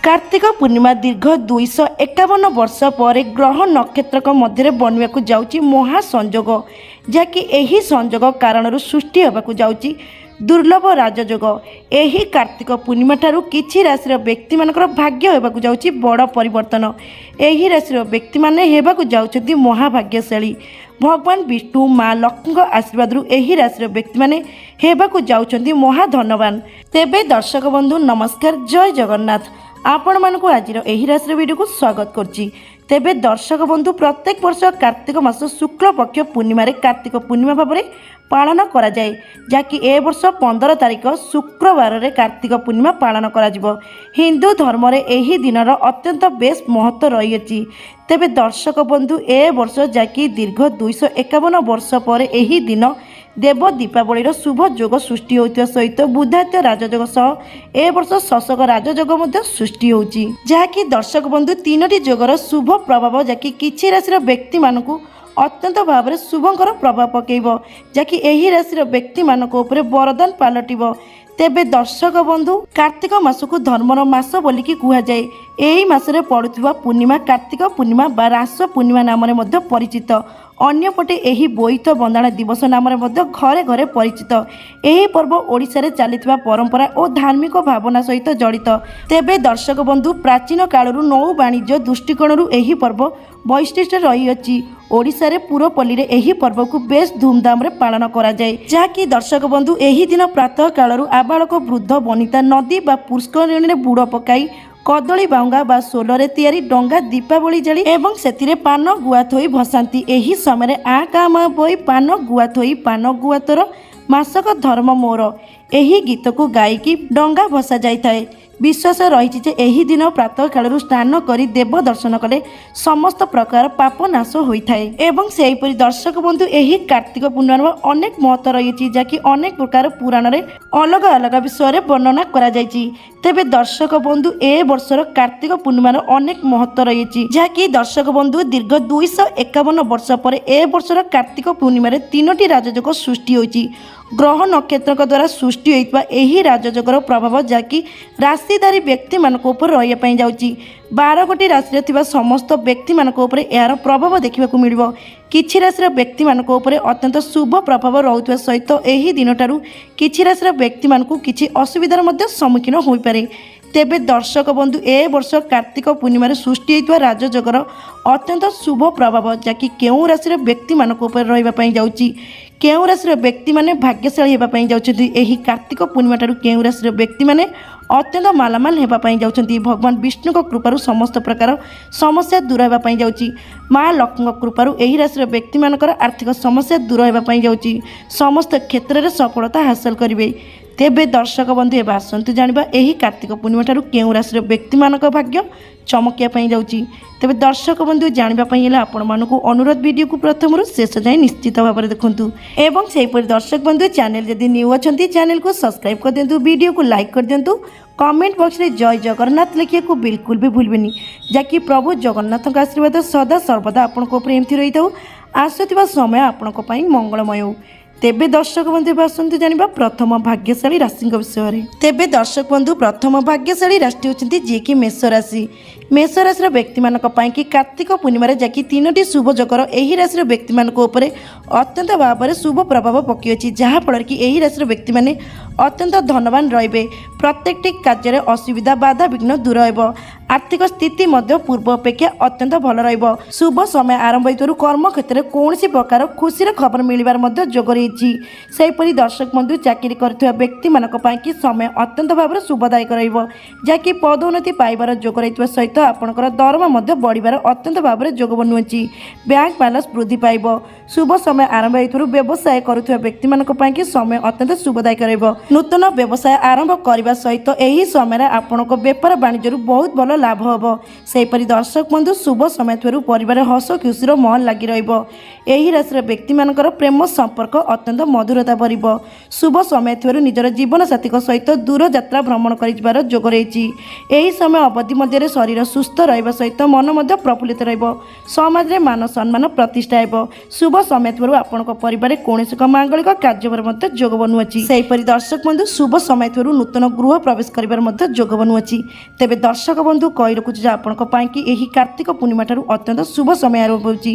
कार्तिक पूर्णिमा दीर्घ 251 वर्ष पर ग्रह नक्षत्र मध्य बनवाक जाऊँगी महासंजोग जहाँकि यही संजोग कारण सृष्टि होगाक जाऊँगी दुर्लभ राजयोग। यही कार्तिक पूर्णिमा ठारू किछि राशि व्यक्ति मानकर भाग्य होगाक जाऊँगी बड़ परिवर्तन। यही राशि व्यक्ति माने होगाक जाउछथि महाभाग्यशाली। भगवान विष्णु माँ लक्ष्मी आशीर्वाद यही राशि व्यक्ति माने होगाक जाउछथि महाधनवान। तेबे दर्शक बंधु नमस्कार, जय जगन्नाथ। आपण मानक आज यही राशि वीडियो को स्वागत करछि। तेबे दर्शक बंधु प्रत्येक वर्ष कार्तिक मास शुक्ल पक्ष पूर्णिमा कार्तिक पूर्णिमा भाव में पालन करा जाए, जहाँकि ए वर्ष 15 तारिख शुक्रवार रे कार्तिक पूर्णिमा पालन करा जिवो। हिंदू धर्म रे एही दिनर अत्यंत बेस महत्व रही। तेबे दर्शक बंधु ए वर्ष जहाँकि दीर्घ 251 वर्ष पर एही दिन देव दीपावली शुभ जोग सृष्टि होता सहित बुधात्य राजयोग सह ए वर्ष शशक राजयोग सृष्टि होची, जहाँकि दर्शक बंधु तीनोटी जोगर शुभ प्रभाव जहाँकि किछि राशि व्यक्ति मानकु अत्यंत भाव में शुभंकर प्रभाव पकेब, जहाँकि यही राशि व्यक्ति मानक उपरे वरदान पलटिब। तेबे दर्शक बंधु कार्तिक मास को धर्मर मास बोलिकी कुहाଯାଏ। यही मासरे पड़ुथिबा पूर्णिमा कार्तिक पूर्णिमा बा रास पूर्णिमा नाम रे परिचित। अन्यपटे यही बोईत बंदाण दिवस नाम रे घरे घरे परिचित। यही पर्व ओडिशा रे चलिथिबा परंपरा और धार्मिक भावना सहित जड़ित। तेबे दर्शक बंधु प्राचीन कालरू नौ वाणिज्य दृष्टिकोणरू यही पर्व वैशिष्ट रही अछि। ओडिशा रे पुरपल्ली रे एही पर्व को बेस धूमधाम रे पालन करा जाए, जहाँकि दर्शक बंधु एही दिन प्रातः कालरू आबालक वृद्ध वनिता नदी बा पुष्करिणी रे बुड़ पकाई कदली बांगा बा सोलरे तैयारी डंगा दीपावली जाली एवं सेतिरे पान गुआ थोई भसांती। एही समय आ का मा बोई पान गुआ थोई पान गुआ तोर मासक धर्म मोर एही गीत को गायकी डंगा भसा जाई थाए। विश्वास रही जे एही दिन प्रातः कालरू स्नान करी देव दर्शन कले समस्त प्रकार पाप नाश होइथाए। एवं सेहीपरि दर्शक बंधु एही कार्तिक पूर्णिमा अनेक महत्व रही, जहाँकि अनेक प्रकार पुराण रे अलग अलग विषय वर्णना करा जायछि। तेबे दर्शक बंधु ए वर्षर कार्तिक पूर्णिमार अनेक महत्व रही, जहाँकि दर्शक बंधु दीर्घ 251 वर्ष पर ए वर्षर कार्तिक पूर्णिमा तीनोटी राजयोग सृष्टि होइछि। ग्रह नक्षत्र द्वारा सृष्टि होइतबा एही राजयोगर प्रभाव जहाँकि राशिधारी व्यक्ति मानक उपर रहिया पई जाउछि। 12 गोटी राशि थिबा समस्त व्यक्ति मानक उपर यार प्रभाव देखिबाकू मिलिबो। किछि राशि व्यक्ति मानक उपर अत्यंत शुभ प्रभाव रहुतबा सहित एही दिनटारू किछि राशि व्यक्ति मानकू किछि असुविधार मध्य सम्मुखीन होई पारे। तेबे दर्शक बंधु ए वर्ष कार्तिक पूर्णिमा सृष्टि होइतबा राजयोगर अत्यंत शुभ प्रभाव जहाँकि केउं राशि व्यक्ति मानक उपर रहिबा पई जाउछि। केउं राशि व्यक्ति माने भाग्यशाली हेबा पई जाउछथि। एही कार्तिक पूर्णिमा ठारू केउं राशि व्यक्ति माने अत्यंत मालामाल हेबा पई जाउछथि। भगवान विष्णु को कृपारू समस्त प्रकार समस्या दूर हेबा पई जाउछि। माँ लक्ष्मी कृपारू एही राशि व्यक्ति मानकर आर्थिक समस्या दूर हेबा पई जाउछि। समस्त क्षेत्र में सफलता हासिल करिवे। तेबे दर्शक बंधु एबा आसंतु जानिबा एही कार्तिक पूर्णिमा ठारू केउं राशि व्यक्ति मानक भाग्य चमकिया पई जाउछि। तेबे दर्शक बंधु जानिबा पई हेला आपण मानकु अनुरोध वीडियो को प्रथम शेष जाए निश्चित भाव में देखंतु। एवं सेहीपरि दर्शक बंधु चैनल जदि न्यू अछंती चैनल को सब्सक्राइब कर दियंतु, वीडियो को लाइक कर दियंतु, कमेंट बॉक्स रे जय जगन्नाथ लिखिया को बिल्कुल भी भूलबेनी, जाकि प्रभु जगन्नाथ आशीर्वाद सदा सर्वदा आपण को एमथि रही थाउ। आसुथिबा समय आपण को पई मंगलमय हो। तेबे दर्शक बंधु आसंतु जानिबा प्रथम भाग्यशाली राशि विषय में। तेबे दर्शक बंधु प्रथम भाग्यशाली राशि होचंती जे कि मेष राशि। मेष राशि व्यक्ति मानक पई कि कार्तिक पूर्णिमा जहाँकि तीनोटी शुभ जोगर एही राशि व्यक्ति मानक उपरे अत्यंत भाव में शुभ प्रभाव पकई अछि, जहाँ फल कि एही राशि व्यक्ति माने अत्यंत धनवान रहिबे। प्रत्येकटी कार्य असुविधा बाधा विघ्न दूर हेबो। आर्थिक स्थिति मध्य पूर्व अपेक्षा अत्यंत भल रहिबो। शुभ समय आरंभ होइतरु कर्म क्षेत्र में कौनसी प्रकार खुशी खबर मिलबार मध्य जोग रही। सेहीपरि दर्शक बंधु चाकरी करथिबा व्यक्ति मानक पई कि समय अत्यंत भाव में शुभदायक रहिबो, जहाँकि पदोन्नति पाइबार जोग रहितबा सहित आपणकर दरमा मध्य बढ़िबार अत्यंत भाव में जोग बनुछि। बैंक बैलेंस वृद्धि पाइबो। शुभ समय आरंभ होइतरु व्यवसाय करुथिबा व्यक्ति मानक पई कि समय अत्यंत शुभदायक रहिबो। नूतन व्यवसाय आरंभ करने सहित यही समय आपणक व्यापार वाणिज्य बहुत भल लाभ हम। सेहीपरि दर्शक बंधु शुभ समय थरू परिवार हस खुशी महल लगी रही। राशि व्यक्ति मानकर प्रेम संपर्क ଅତ୍ୟନ୍ତ ମଧୁରତା ଭରିବ। ଶୁଭ ସମୟ ଥିବାରୁ ନିଜର ଜୀବନସାଥୀଙ୍କ ସହିତ ଦୂର ଯାତ୍ରା ଭ୍ରମଣ କରିଯିବାର ଯୋଗ ରହିଛି। ଏହି ସମୟ ଅବଧି ମଧ୍ୟରେ ଶରୀର ସୁସ୍ଥ ରହିବା ସହିତ ମନ ମଧ୍ୟ ପ୍ରଫୁଲ୍ଲିତ ରହିବ। ସମାଜରେ ମାନ ସମ୍ମାନ ପ୍ରତିଷ୍ଠା ହେବ। ଶୁଭ ସମୟ ଥିବାରୁ ଆପଣଙ୍କ ପରିବାରରେ କୌଣସି ଏକ ମାଙ୍ଗଳିକ କାର୍ଯ୍ୟର ମଧ୍ୟ ଯୋଗ ବନୁଅଛି। ସେହିପରି ଦର୍ଶକ ବନ୍ଧୁ ଶୁଭ ସମୟ ଥିବାରୁ ନୂତନ ଗୃହ ପ୍ରବେଶ କରିବାର ମଧ୍ୟ ଯୋଗ ବନୁଅଛି। ତେବେ ଦର୍ଶକ ବନ୍ଧୁ କହି ରଖୁଛି ଯେ ଆପଣଙ୍କ ପାଇଁ କି ଏହି କାର୍ତ୍ତିକ ପୂର୍ଣ୍ଣିମା ଠାରୁ ଅତ୍ୟନ୍ତ ଶୁଭ ସମୟ ଆରମ୍ଭ ହେଉଛି।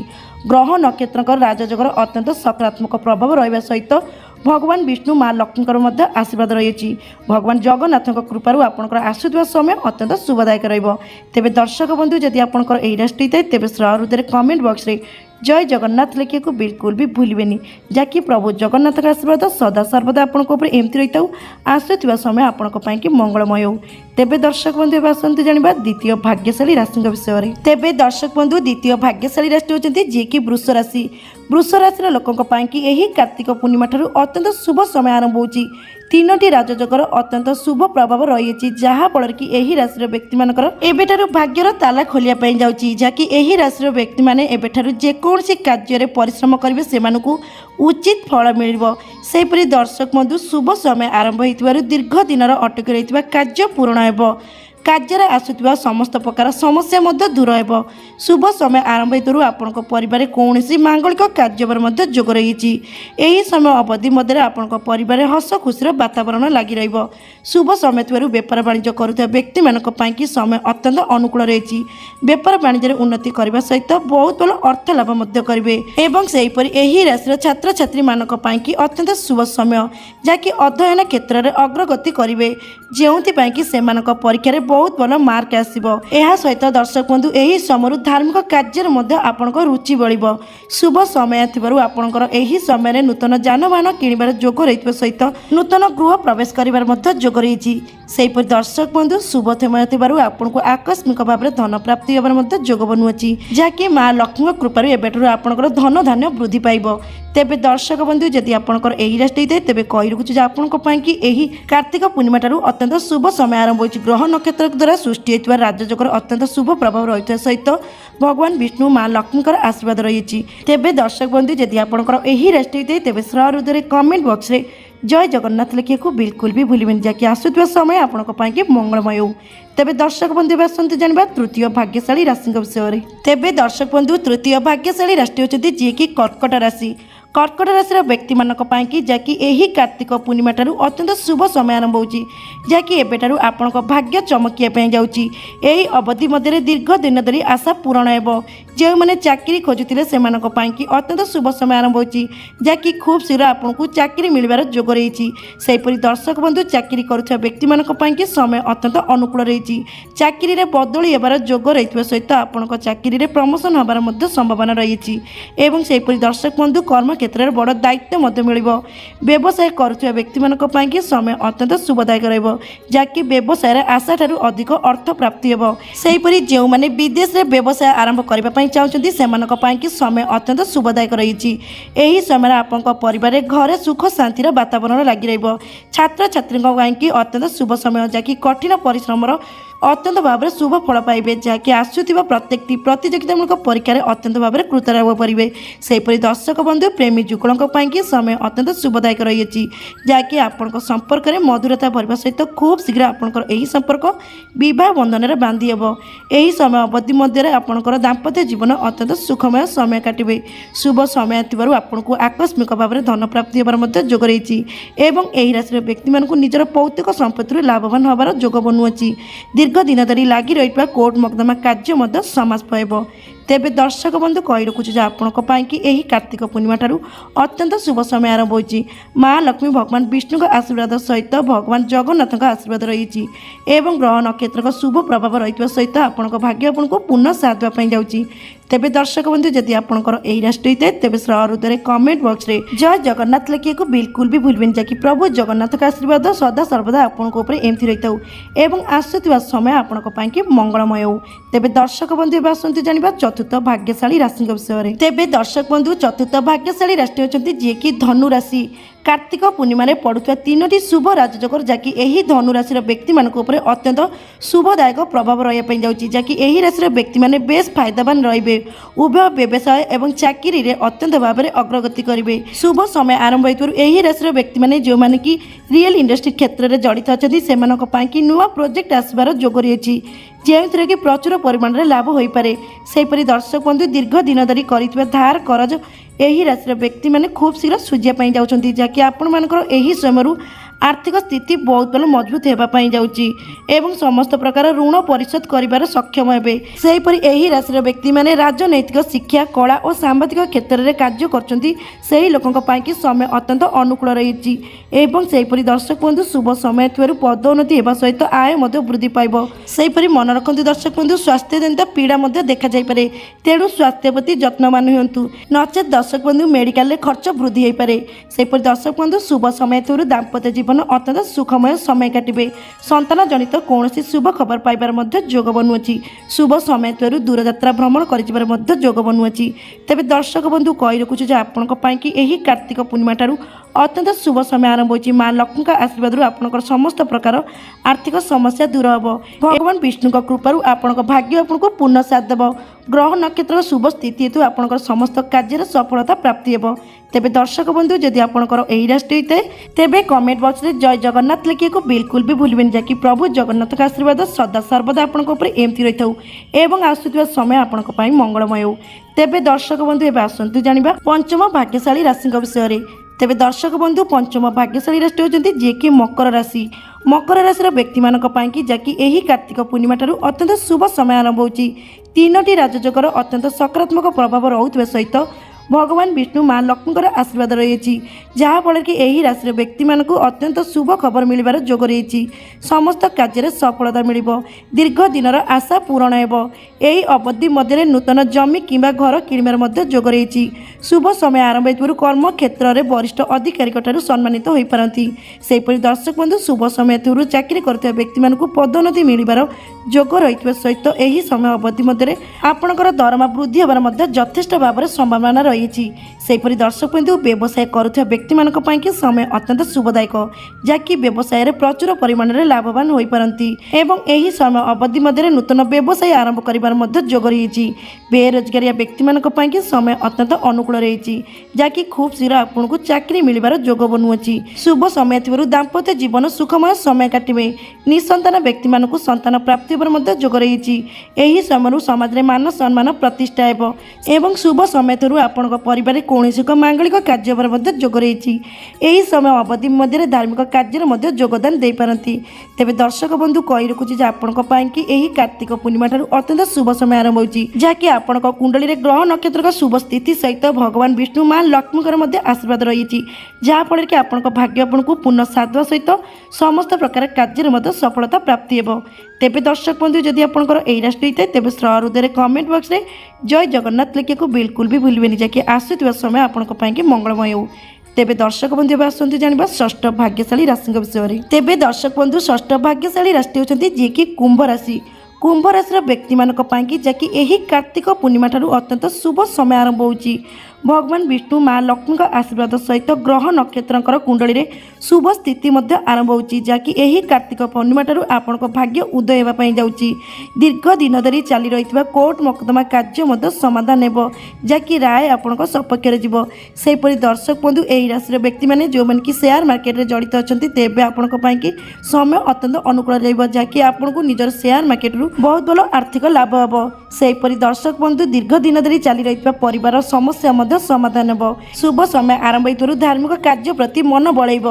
ଗ୍ରହ ନକ୍ଷତ୍ରଙ୍କର ରାଜଯୋଗର ଅତ୍ୟନ୍ତ ସକାରାତ୍ମକ ପ୍ରଭାବ ରହିବା ସହିତ ଭଗବାନ ବିଷ୍ଣୁ ମା ଲକ୍ଷ୍ମୀଙ୍କର ମଧ୍ୟ ଆଶୀର୍ବାଦ ରହିଛି। ଭଗବାନ ଜଗନ୍ନାଥଙ୍କ କୃପାରୁ ଆପଣଙ୍କର ଆସୁଥିବା ସମୟ ଅତ୍ୟନ୍ତ ଶୁଭଦାୟକ ରହିବ। ତେବେ ଦର୍ଶକ ବନ୍ଧୁ ଯଦି ଆପଣଙ୍କର ଏହି ରାଶି ହେଇଥାଏ ତେବେ ହୃଦୟରେ କମେଣ୍ଟ ବକ୍ସରେ ଜୟ ଜଗନ୍ନାଥ ଲେଖିବାକୁ ବିଲକୁଲ ବି ଭୁଲିବେନି, ଯାହାକି ପ୍ରଭୁ ଜଗନ୍ନାଥଙ୍କ ଆଶୀର୍ବାଦ ସଦା ସର୍ବଦା ଆପଣଙ୍କ ଉପରେ ଏମିତି ରହିଥାଉ। ଆସୁଥିବା ସମୟ ଆପଣଙ୍କ ପାଇଁ କି ମଙ୍ଗଳମୟ ହେଉ। ତେବେ ଦର୍ଶକ ବନ୍ଧୁ ଏବେ ଆସନ୍ତୁ ଜାଣିବା ଦ୍ୱିତୀୟ ଭାଗ୍ୟଶାଳୀ ରାଶିଙ୍କ ବିଷୟରେ। ତେବେ ଦର୍ଶକ ବନ୍ଧୁ ଦ୍ୱିତୀୟ ଭାଗ୍ୟଶାଳୀ ରାଶି ହେଉଛନ୍ତି ଯିଏକି ବୃଷ ରାଶି। ବୃଷ ରାଶିର ଲୋକଙ୍କ ପାଇଁ କି ଏହି କାର୍ତ୍ତିକ ପୂର୍ଣ୍ଣିମା ଠାରୁ ଅତ୍ୟନ୍ତ ଶୁଭ ସମୟ ଆରମ୍ଭ ହେଉଛି। ତିନୋଟି ରାଜଯୋଗର ଅତ୍ୟନ୍ତ ଶୁଭ ପ୍ରଭାବ ରହିଛି, ଯାହାଫଳରେ କି ଏହି ରାଶିର ବ୍ୟକ୍ତିମାନଙ୍କର ଏବେଠାରୁ ଭାଗ୍ୟର ତାଲା ଖୋଲିବା ପାଇଁ ଯାଉଛି। ଯାହାକି ଏହି ରାଶିର ବ୍ୟକ୍ତିମାନେ ଏବେଠାରୁ ଯେକୌଣସି କାର୍ଯ୍ୟରେ ପରିଶ୍ରମ କରିବେ ସେମାନଙ୍କୁ ଉଚିତ ଫଳ ମିଳିବ। ସେହିପରି ଦର୍ଶକ ବନ୍ଧୁ ଶୁଭ ସମୟ ଆରମ୍ଭ ହୋଇଥିବାରୁ ଦୀର୍ଘ ଦିନର ଅଟକି ରହିଥିବା କାର୍ଯ୍ୟ ପୂରଣ ହେବ। କାର୍ଯ୍ୟରେ ଆସୁଥିବା ସମସ୍ତ ପ୍ରକାର ସମସ୍ୟା ମଧ୍ୟ ଦୂର ହେବ। ଶୁଭ ସମୟ ଆରମ୍ଭ ହେତୁରୁ ଆପଣଙ୍କ ପରିବାରରେ କୌଣସି ମାଙ୍ଗଳିକ କାର୍ଯ୍ୟର ମଧ୍ୟ ଯୋଗ ରହିଛି। ଏହି ସମୟ ଅବଧି ମଧ୍ୟରେ ଆପଣଙ୍କ ପରିବାରରେ ହସ ଖୁସିର ବାତାବରଣ ଲାଗି ରହିବ। ଶୁଭ ସମୟ ଥିବାରୁ ବେପାର ବାଣିଜ୍ୟ କରୁଥିବା ବ୍ୟକ୍ତିମାନଙ୍କ ପାଇଁ କି ସମୟ ଅତ୍ୟନ୍ତ ଅନୁକୂଳ ରହିଛି। ବେପାର ବାଣିଜ୍ୟରେ ଉନ୍ନତି କରିବା ସହିତ ବହୁତ ଭଲ ଅର୍ଥ ଲାଭ ମଧ୍ୟ କରିବେ। ଏବଂ ସେହିପରି ଏହି ରାଶିର ଛାତ୍ରଛାତ୍ରୀମାନଙ୍କ ପାଇଁ କି ଅତ୍ୟନ୍ତ ଶୁଭ ସମୟ, ଯାହାକି ଅଧ୍ୟୟନ କ୍ଷେତ୍ରରେ ଅଗ୍ରଗତି କରିବେ, ଯେଉଁଥିପାଇଁ କି ସେମାନଙ୍କ ପରୀକ୍ଷାରେ ବହୁତ ଭଲ ମାର୍କ ଆସିବ। ଏହା ସହିତ ଦର୍ଶକ ବନ୍ଧୁ ଏହି ସମୟରୁ ଧାର୍ମିକ କାର୍ଯ୍ୟରେ ମଧ୍ୟ ଆପଣଙ୍କ ରୁଚି ବଢ଼ିବ। ଶୁଭ ସମୟ ଥିବାରୁ ଆପଣଙ୍କର ଏହି ସମୟରେ ନୂତନ ଯାନବାହନ କିଣିବାର ଯୋଗ ରହିଥିବା ସହିତ ନୂତନ ଗୃହ ପ୍ରବେଶ କରିବାର ମଧ୍ୟ ଯୋଗ ରହିଛି। ସେହିପରି ଦର୍ଶକ ବନ୍ଧୁ ଶୁଭ ସମୟ ଥିବାରୁ ଆପଣଙ୍କୁ ଆକସ୍ମିକ ଭାବରେ ଧନ ପ୍ରାପ୍ତି ହେବାର ମଧ୍ୟ ଯୋଗ ବନୁଅଛି, ଯାହାକି ମା ଲକ୍ଷ୍ମୀଙ୍କ କୃପାରୁ ଏବେଠାରୁ ଆପଣଙ୍କର ଧନ ଧାନ୍ୟ ବୃଦ୍ଧି ପାଇବ। ତେବେ ଦର୍ଶକ ବନ୍ଧୁ ଯଦି ଆପଣଙ୍କର ଏହି ରାଶି ହେଇଥାଏ ତେବେ କହି ରଖୁଛି ଯେ ଆପଣଙ୍କ ପାଇଁ କି ଏହି କାର୍ତ୍ତିକ ପୂର୍ଣ୍ଣିମା ଠାରୁ ଅତ୍ୟନ୍ତ ଶୁଭ ସମୟ ଆରମ୍ଭ ହୋଇଛି। ଗ୍ରହ ନକ୍ଷତ୍ର ଦ୍ୱାରା ସୃଷ୍ଟି ହୋଇଥିବା ରାଜଯୋଗର ଅତ୍ୟନ୍ତ ଶୁଭ ପ୍ରଭାବ ରହିଥିବା ସହିତ ଭଗବାନ ବିଷ୍ଣୁ ମା ଲକ୍ଷ୍ମୀଙ୍କର ଆଶୀର୍ବାଦ ରହିଛି। ତେବେ ଦର୍ଶକ ବନ୍ଧୁ ଯଦି ଆପଣଙ୍କର ଏହି ରାଶି ହେଇଥାଏ ତେବେ ହୃଦୟରେ କମେଣ୍ଟ ବକ୍ସରେ ଜୟ ଜଗନ୍ନାଥ ଲେଖିବାକୁ ବିଲକୁଲ ବି ଭୁଲିବେନି, ଯାହାକି ଆସୁଥିବା ସମୟ ଆପଣଙ୍କ ପାଇଁ କି ମଙ୍ଗଳମୟ ହେଉ। ତେବେ ଦର୍ଶକ ବନ୍ଧୁ ଏବେ ଆସନ୍ତୁ ଜାଣିବା ତୃତୀୟ ଭାଗ୍ୟଶାଳୀ ରାଶିଙ୍କ ବିଷୟରେ। ତେବେ ଦର୍ଶକ ବନ୍ଧୁ ତୃତୀୟ ଭାଗ୍ୟଶାଳୀ ରାଶି ହେଉଛନ୍ତି ଯିଏକି କର୍କଟ ରାଶି। କର୍କଟ ରାଶିର ବ୍ୟକ୍ତିମାନଙ୍କ ପାଇଁ କି ଯାହାକି ଏହି କାର୍ତ୍ତିକ ପୂର୍ଣ୍ଣିମା ଠାରୁ ଅତ୍ୟନ୍ତ ଶୁଭ ସମୟ ଆରମ୍ଭ ହେଉଛି, ଯାହାକି ଏବେଠାରୁ ଆପଣଙ୍କ ଭାଗ୍ୟ ଚମକିବା ପାଇଁ ଯାଉଛି। ଏହି ଅବଧି ମଧ୍ୟରେ ଦୀର୍ଘ ଦିନ ଧରି ଆଶା ପୂରଣ ହେବ। ଯେଉଁମାନେ ଚାକିରି ଖୋଜୁଥିଲେ ସେମାନଙ୍କ ପାଇଁ କି ଅତ୍ୟନ୍ତ ଶୁଭ ସମୟ ଆରମ୍ଭ ହେଉଛି, ଯାହାକି ଖୁବ୍ ଶୀଘ୍ର ଆପଣଙ୍କୁ ଚାକିରି ମିଳିବାର ଯୋଗ ରହିଛି। ସେହିପରି ଦର୍ଶକ ବନ୍ଧୁ ଚାକିରି କରୁଥିବା ବ୍ୟକ୍ତିମାନଙ୍କ ପାଇଁ କି ସମୟ ଅତ୍ୟନ୍ତ ଅନୁକୂଳ ରହିଛି। ଚାକିରିରେ ବଦଳି ହେବାର ଯୋଗ ରହିଥିବା ସହିତ ଆପଣଙ୍କ ଚାକିରିରେ ପ୍ରମୋସନ ହେବାର ମଧ୍ୟ ସମ୍ଭାବନା ରହିଛି। ଏବଂ ସେହିପରି ଦର୍ଶକ ବନ୍ଧୁ କର୍ମ କ୍ଷେତ୍ରରେ ବଡ଼ ଦାୟିତ୍ୱ ମଧ୍ୟ ମିଳିବ। ବ୍ୟବସାୟ କରୁଥିବା ବ୍ୟକ୍ତିମାନଙ୍କ ପାଇଁ କି ସମୟ ଅତ୍ୟନ୍ତ ଶୁଭଦାୟକ ରହିବ, ଯାହାକି ବ୍ୟବସାୟରେ ଆଶା ଠାରୁ ଅଧିକ ଅର୍ଥ ପ୍ରାପ୍ତି ହେବ। ସେହିପରି ଯେଉଁମାନେ ବିଦେଶରେ ବ୍ୟବସାୟ ଆରମ୍ଭ କରିବା ପାଇଁ ଚାହୁଁଛନ୍ତି ସେମାନଙ୍କ ପାଇଁ କି ସମୟ ଅତ୍ୟନ୍ତ ଶୁଭଦାୟକ ରହିଛି। ଏହି ସମୟରେ ଆପଣଙ୍କ ପରିବାରରେ ଘରେ ସୁଖ ଶାନ୍ତିର ବାତାବରଣ ଲାଗି ରହିବ। ଛାତ୍ରଛାତ୍ରୀଙ୍କ ପାଇଁ କି ଅତ୍ୟନ୍ତ ଶୁଭ ସମୟ, ଯାହାକି କଠିନ ପରିଶ୍ରମର ଅତ୍ୟନ୍ତ ଭାବରେ ଶୁଭ ଫଳ ପାଇବେ, ଯାହାକି ଆସୁଥିବା ପ୍ରତ୍ୟେକଟି ପ୍ରତିଯୋଗିତାମୂଳକ ପରୀକ୍ଷାରେ ଅତ୍ୟନ୍ତ ଭାବରେ କୃତଲାଭ କରିବେ। ସେହିପରି ଦର୍ଶକ ବନ୍ଧୁ ପ୍ରେମୀ ଯୁଗଳଙ୍କ ପାଇଁ କି ସମୟ ଅତ୍ୟନ୍ତ ଶୁଭଦାୟକ ରହିଛି, ଯାହାକି ଆପଣଙ୍କ ସମ୍ପର୍କରେ ମଧୁରତା ଭରିବା ସହିତ ଖୁବ୍ ଶୀଘ୍ର ଆପଣଙ୍କର ଏହି ସମ୍ପର୍କ ବିବାହ ବନ୍ଧନରେ ବାନ୍ଧି ହେବ। ଏହି ସମୟ ଅବଧି ମଧ୍ୟରେ ଆପଣଙ୍କର ଦାମ୍ପତ୍ୟ ଜୀବନ ଅତ୍ୟନ୍ତ ସୁଖମୟ ସମୟ କାଟିବେ। ଶୁଭ ସମୟ ଥିବାରୁ ଆପଣଙ୍କୁ ଆକସ୍ମିକ ଭାବରେ ଧନ ପ୍ରାପ୍ତି ହେବାର ମଧ୍ୟ ଯୋଗ ରହିଛି। ଏବଂ ଏହି ରାଶିର ବ୍ୟକ୍ତିମାନଙ୍କୁ ନିଜର ପୌତିକ ସମ୍ପତ୍ତିରୁ ଲାଭବାନ ହେବାର ଯୋଗ ବନୁଅଛି। ଦୀର୍ଘ ଦିନ ଧରି ଲାଗି ରହିଥିବା କୋର୍ଟ ମକଦ୍ଦମା କାର୍ଯ୍ୟ ମଧ୍ୟ ସମାପ୍ତ ହେବ। ତେବେ ଦର୍ଶକ ବନ୍ଧୁ କହି ରଖୁଛୁ ଯେ ଆପଣଙ୍କ ପାଇଁ କି ଏହି କାର୍ତ୍ତିକ ପୂର୍ଣ୍ଣିମା ଠାରୁ ଅତ୍ୟନ୍ତ ଶୁଭ ସମୟ ଆରମ୍ଭ ହୋଇଛି। ମା ଲକ୍ଷ୍ମୀ ଭଗବାନ ବିଷ୍ଣୁଙ୍କ ଆଶୀର୍ବାଦ ସହିତ ଭଗବାନ ଜଗନ୍ନାଥଙ୍କ ଆଶୀର୍ବାଦ ରହିଛି। ଏବଂ ଗ୍ରହ ନକ୍ଷତ୍ରଙ୍କ ଶୁଭ ପ୍ରଭାବ ରହିଥିବା ସହିତ ଆପଣଙ୍କ ଭାଗ୍ୟ ଆପଣଙ୍କୁ ପୁନଃ ସାଥ ଦେବା ପାଇଁ ଯାଉଛି। ତେବେ ଦର୍ଶକ ବନ୍ଧୁ ଯଦି ଆପଣଙ୍କର ଏହି ରାଶି ହେଇଥାଏ ତେବେ ହୃଦୟରେ କମେଣ୍ଟ ବକ୍ସରେ ଜୟ ଜଗନ୍ନାଥ ଲେଖିବାକୁ ବିଲକୁଲ ବି ଭୁଲିବେନି, ଯାହାକି ପ୍ରଭୁ ଜଗନ୍ନାଥଙ୍କ ଆଶୀର୍ବାଦ ସଦା ସର୍ବଦା ଆପଣଙ୍କ ଉପରେ ଏମିତି ରହିଥାଉ ଏବଂ ଆସୁଥିବା ସମୟ ଆପଣଙ୍କ ପାଇଁ କି ମଙ୍ଗଳମୟ ହେଉ। ତେବେ ଦର୍ଶକ ବନ୍ଧୁ ଏବେ ଆସନ୍ତୁ ଜାଣିବା ଚତୁର୍ଥ ଭାଗ୍ୟଶାଳୀ ରାଶିଙ୍କ ବିଷୟରେ। ତେବେ ଦର୍ଶକ ବନ୍ଧୁ ଚତୁର୍ଥ ଭାଗ୍ୟଶାଳୀ ରାଶି ହେଉଛନ୍ତି ଯିଏକି ଧନୁ ରାଶି। कार्तिक पूर्णिम पड़ुवा 3टी शुभ राजयोगर जहाँकि यही धनु राशि व्यक्ति मान अत्यंत शुभदायक प्रभाव रही जाऊँगी जहाँकि यही राशि व्यक्ति मैंने बेस फायदावान रे उभय व्यवसाय और चाकरी में अत्यंत भाव में अग्रगति करेंगे। शुभ समय आरंभ होती राशि व्यक्ति मैंने जो मैंने कि रियल इंडस्ट्री क्षेत्र में जड़ित अच्छा से नुआ प्रोजेक्ट आसबार जोग रही जो कि प्रचुर परिमाण में लाभ हो पारे। सेहीपरि दर्शक बंधु दीर्घ दिन धरी कर धार करज यही राशि व्यक्ति मैंने खूब शीघ्र सुझापी जाऊँगी जहाँकि आपण यही समय आर्थिक स्थिति बहुत भल मजबूत होगापाई जाऊँगी एवं समस्त प्रकार ऋण परिशोध कर सक्षम हे। सेहीपरि यही राशि व्यक्ति मैंने राजनैतिक शिक्षा कला और सांबादिक क्षेत्र में कार्य कर लोकों कि समय अत्यंत अनुकूल रही एवं सेहीपरि दर्शक बंधु शुभ समय पदोन्नति होगा सहित आय वृद्धि पाइब। सेहीपरि मन रखते दर्शक बंधु स्वास्थ्य जनित पीड़ा देखा जापे तेणु स्वास्थ्य प्रति जत्नवान हूँ नचेत दर्शक बंधु मेडिकल खर्च वृद्धि हो पाए। सेहीपरि दर्शक बंधु शुभ समय दाम्पत्य जीवन अत्यंत सुखमय समय काटे संतान जनित कौन शुभ खबर पाइबार जोग बनुअछि। शुभ समय दूरयात्रा भ्रमण कर जोग बनुअछि। तेबे दर्शक बंधु कही रखुछु जे आपनक पई कि एही कार्तिक पूर्णिमा ठारू अत्यंत शुभ समय आरंभ होछि। माँ लक्ष्मी का आशीर्वाद आपनकर समस्त प्रकार आर्थिक समस्या दूर हम। भगवान विष्णु कृपा आपनक भाग्य आपको पूर्ण साथ देव। ग्रह नक्षत्र शुभ स्थिति हेतु आपनकर समस्त कार्य सफलता प्राप्ति हेब। तेबे दर्शक बंधु जदि आपनकर एही राशि होते तेबे कमेंट बॉक्स रे जय जगन्नाथ लिखिएको बिल्कुल भी भूलबेनि जाकि प्रभु जगन्नाथ का आशीर्वाद सदा सर्वदा आपनक ऊपर एमती रही थाउ एवं आसुथिबा समय आपनक पई मंगलमय हो। तेबे दर्शक बंधु एबे आसंतु जानिबा पंचम भाग्यशाली राशि विषय रे। तेबे दर्शक बंधु पंचम भाग्यशाली राशि होती जी कि मकर राशि। मकर राशि व्यक्ति मानक कि जहाँकि यही कार्तिक पूर्णिमा ठारू अत्यंत शुभ समय आरंभ होती। 3टी राजयोगर अत्यंत सकारात्मक प्रभाव रोकवा सहित भगवान विष्णु माँ लक्ष्मी आशीर्वाद रही जहाँफल कि यही राशि व्यक्ति मानक अत्यंत शुभ खबर मिलबार जोग रही समस्त कार्य सफलता मिल दीर्घ दिनर आशा पूरण हो। यही अवधि मध्य नूतन जमी किंबा घर किणवार जोग रही शुभ समय आरंभ हो कर्म क्षेत्र में वरिष्ठ अधिकारी सम्मानित हो पारती। सेहीपरि दर्शक बंधु शुभ समय चाकरी करथिबा व्यक्ति मानक पदोन्नति मिलबार जोग रही सहित यही समय अवधि मध्य आपणकर दरमा वृद्धि होबार यथेष्ट भाव में संभावना रही। सेहीपरि दर्शक बंधु व्यवसाय करुवा व्यक्ति मानक पई कि समय अत्यंत शुभदायक जहाँकि व्यवसाय रे प्रचुर परिमाण में लाभवान हो पारती एवं यही समय अवधि मध्य नूतन व्यवसाय आरंभ करिबार जोग रही। बेरोजगारिया व्यक्ति मानक पई कि समय अत्यंत अनुकूल रही जहाँकि खूब शीघ्र आपको चाकरी मिलबार जोग बनुअछि। शुभ समय थिबारु दाम्पत्य जीवन सुखमय समय काटिबे। निसंतान व्यक्ति मानक संतान प्राप्ति होबार जोग रही। यही समय समाज में मान सम्मान प्रतिष्ठा हेब एवं शुभ समय आपण परिवार कौन एक मांगलिक कार्य जोग रही। यही समय अवधि मध्य धार्मिक कार्य योगदान दे पारती। तेबे दर्शक बंधु कही रखुछि जे आपनक पई कि एही कार्तिक पूर्णिमा ठारू अत्यंत शुभ समय आरंभ होछि जहाँकि आपनक कुंडली रे ग्रह नक्षत्र शुभ स्थिति सहित भगवान विष्णु माँ लक्ष्मी आशीर्वाद रही जहाँफल कि आपनक भाग्य आपको पूर्ण साथ सहित समस्त प्रकार कार्य सफलता प्राप्ति हेब। तेबे दर्शक बंधु जदि आपनकर एही राशि होइते तेबे हृदय कमेंट बॉक्स रे जय जगन्नाथ लिखिएको बिल्कुल भी भूलबेनि जाकि आसुथिबा समय आपनक पई कि मंगलमय हो। तेबे दर्शक बंधु आसंतु जानिबा षष्ठ भाग्यशाली राशि विषय में। तेबे दर्शक बंधु षष्ठ भाग्यशाली राशि होती जी कि कुंभ राशि। कुंभ राशि व्यक्ति मानक पई कि जहाँकि यही कार्तिक पूर्णिमा ठारू अत्यंत शुभ समय आरंभ होछि। भगवान विष्णु माँ लक्ष्मी आशीर्वाद सहित ग्रह नक्षत्र कुंडली रे शुभ स्थिति आरंभ होछि जहाँकि यही कार्तिक पूर्णिमा ठारू आपनक भाग्य उदय होगापाई जाउछि। दीर्घ दिन धरी चली रही कोर्ट मकदमा कार्य समाधान हेब जहाँकि राय आपनक सपक्ष जीव। सेहीपरि दर्शक बंधु एही राशि व्यक्ति मैंने जो मैंने कि शेयर मार्केट में जड़ित अच्छा तेज आपनक पई कि समय अत्यंत अनुकूल रहिबो जहाँकि आपको निजर शेयर मार्केट रु बहुत भल आर्थिक लाभ हम। सेहीपरि दर्शक बंधु दीर्घ दिन धरी चली रही परिवार समस्या समाधान हो। शुभ समय आरंभ हो धार्मिक कार्य प्रति मन बलैब।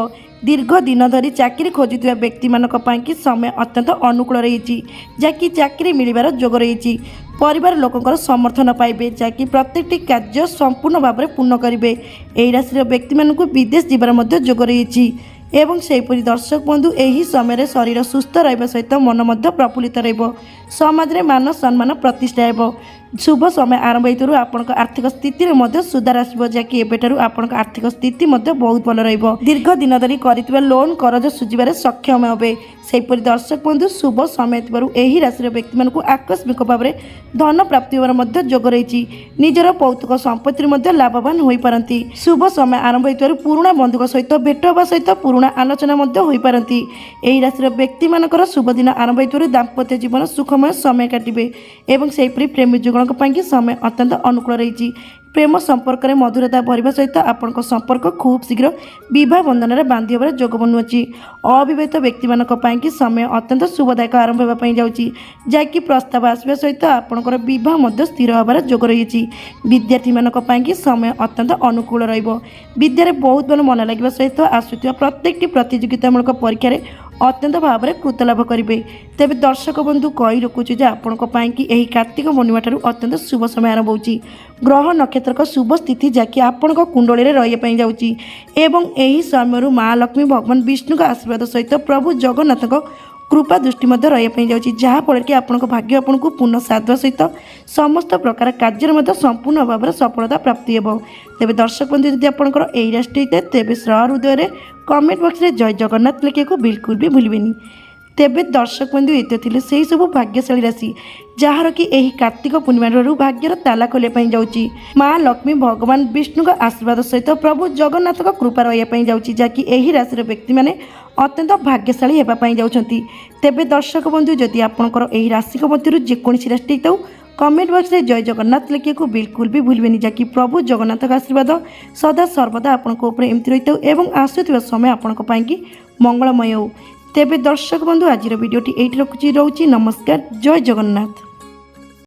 दीर्घ दिन धरी चाकरी खोजुवा व्यक्ति मानक पई कि समय अत्यंत अनुकूल रही जहाँकि चाकरी मिलबार जोग रही। परिवार लोकंकर समर्थन पाइबे जहाँकि प्रत्येकटी कार्य संपूर्ण भाव में पूर्ण करेंगे। यही राशि व्यक्ति मानक विदेश जीवार जोग रही एवं सेहीपरि दर्शक बंधु यही समय शरीर सुस्थ रहिबा सहित मन प्रफुल्लित रहिबो। समाज में मान सम्मान प्रतिष्ठा हेब। शुभ समय आरंभ होइतरु आपनक आर्थिक स्थिति रे मध्य सुधार आसीबो जाकि एबेटारु आपनक आर्थिक स्थिति मध्य बहुत भल रहइबो। दीर्घ दिन धरि करितबा लोन करज सुझिबारे सक्षम होबे। सेहिपरि दर्शक बंधु शुभ समय थिबारु एही राशि रे व्यक्ति मानकु आकस्मिक भाबरे धन प्राप्ति होबार मध्य जोग रहिछि। निजर पौतुक संपत्ति मध्य लाभवान होई पारंती। शुभ समय आरंभ होइतरु पुराणा बंधुक सहित भेट होबा सहित पुराणा आलोचना मध्य होई पारंती। एही राशि रे व्यक्ति मानकर शुभ दिन आरंभ होइतरु दाम्पत्य जीवन सुखमय समय काटिबे एवं सेहिपरि प्रेमी जुगणक पांकी समय अत्यंत अनुकूल रही। प्रेम संपर्क में मधुरता भरवा सहित आपण संपर्क खूब शीघ्र विवाह बंधन में बांधि होबार जोग बनुअछि। अविवाहित व्यक्ति मानक पांकी समय अत्यंत शुभदायक आरंभ होगा जाउछि जहाँकि प्रस्ताव आसवा सहित आपणकर विवाह मध्य स्थिर होबार जोग रही। विद्यार्थी मानक पांकी समय अत्यंत अनुकूल रहिबो। विद्यारे बहुत भल मन लगे सहित आसुथिबा प्रत्येकटी प्रतियोगितामूलक परीक्षा रे अत्यंत भाव में कृत लाभ करेंगे। तेज दर्शक बंधु कही रखुच्छे जे आपण कार्तिक पूर्णिमा ठारू अत्यंत शुभ समय आरंभ होची। ग्रह नक्षत्र शुभ स्थिति जहाँकि आपण कुंडली में रही जाऊँगी एवं यही समय माँ लक्ष्मी भगवान विष्णु आशीर्वाद सहित प्रभु जगन्नाथ कृपा दृष्टि रही जाऊँगी जहाँफल कि आपण भाग्य आपन को पूर्ण साध सहित समस्त प्रकार कार्य संपूर्ण भाव में सफलता प्राप्ति हो। तेज दर्शक बंधु यदि आपंकर यही राशि होता है तेज सहृदय में कमेंट बॉक्स में जय जगन्नाथ लिखा बिल्कुल भी भूलें। तेबे दर्शक बंधु ये थे से सब भाग्यशाली राशि जार कि यही कार्तिक पूर्णिमा भाग्यर ताला खोलिया जाऊँगी। माँ लक्ष्मी भगवान विष्णु आशीर्वाद सहित प्रभु जगन्नाथ कृपा रही जाऊँगी जहाँकि यही राशि व्यक्ति मैंने अत्यंत भाग्यशाली होगापी जाऊँगी। तेबे दर्शक बंधु जदि आपंकर यही राशि मध्य जेकोसी राशि था कमेंट बॉक्स में जय जगन्नाथ लिखा बिल्कुल भी भूलें जहाँकि प्रभु जगन्नाथ आशीर्वाद सदा सर्वदा आपंकर एमती रही था और आसुवा समय आपण मंगलमय हो। तेबे दर्शक बंधु आज भिडियोटी ये रखुची रोची। नमस्कार, जय जगन्नाथ।